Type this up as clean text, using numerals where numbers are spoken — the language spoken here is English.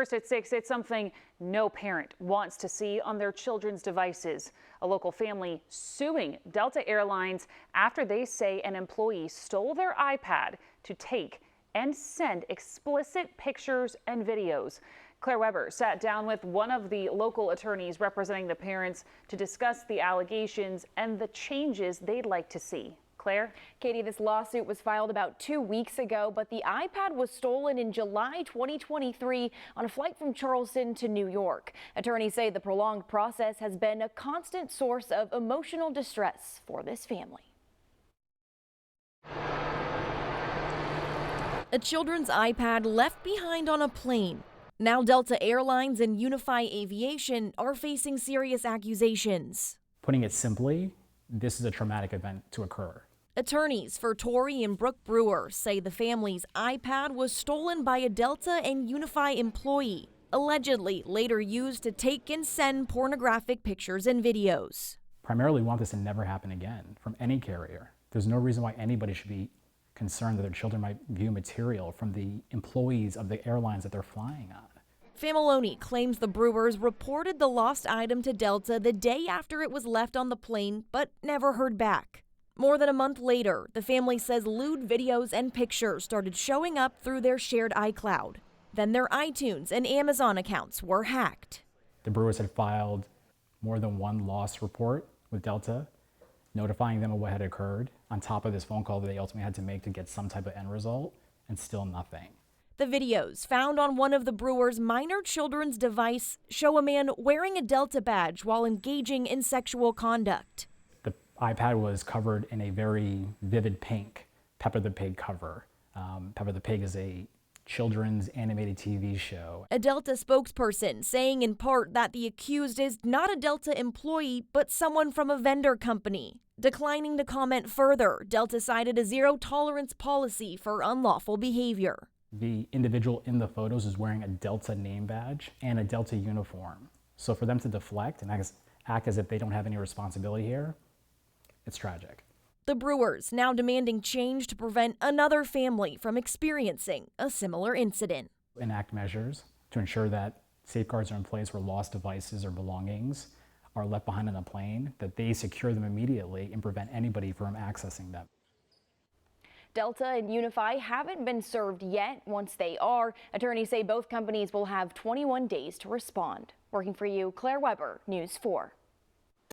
First at 6, it's something no parent wants to see on their children's devices. A local family suing Delta Airlines after they say an employee stole their iPad to take and send explicit pictures and videos. Claire Weber sat down with one of the local attorneys representing the parents to discuss the allegations and the changes they'd like to see. Claire? Katie, this lawsuit was filed about 2 weeks ago, but the iPad was stolen in July 2023 on a flight from Charleston to New York. Attorneys say the prolonged process has been a constant source of emotional distress for this family. A children's iPad left behind on a plane. Now Delta Airlines and Unify Aviation are facing serious accusations. Putting it simply, this is a traumatic event to occur. Attorneys for Tori and Brooke Brewer say the family's iPad was stolen by a Delta and Unify employee, allegedly later used to take and send pornographic pictures and videos. Primarily, we want this to never happen again from any carrier. There's no reason why anybody should be concerned that their children might view material from the employees of the airlines that they're flying on. Familoni claims the Brewers reported the lost item to Delta the day after it was left on the plane, but never heard back. More than a month later, the family says lewd videos and pictures started showing up through their shared iCloud. Then their iTunes and Amazon accounts were hacked. The Brewers had filed more than one loss report with Delta, notifying them of what had occurred, on top of this phone call that they ultimately had to make to get some type of end result, and still nothing. The videos found on one of the Brewers' minor children's device show a man wearing a Delta badge while engaging in sexual conduct. The iPad was covered in a very vivid pink, Peppa the Pig cover. Peppa the Pig is a children's animated TV show. A Delta spokesperson saying in part that the accused is not a Delta employee, but someone from a vendor company. Declining to comment further, Delta cited a zero-tolerance policy for unlawful behavior. The individual in the photos is wearing a Delta name badge and a Delta uniform. So for them to deflect and act as if they don't have any responsibility here, it's tragic. The Brewers now demanding change to prevent another family from experiencing a similar incident. Enact measures to ensure that safeguards are in place where lost devices or belongings are left behind on a plane, that they secure them immediately and prevent anybody from accessing them. Delta and Unify haven't been served yet. Once they are, attorneys say both companies will have 21 days to respond. Working for you, Claire Weber, News 4.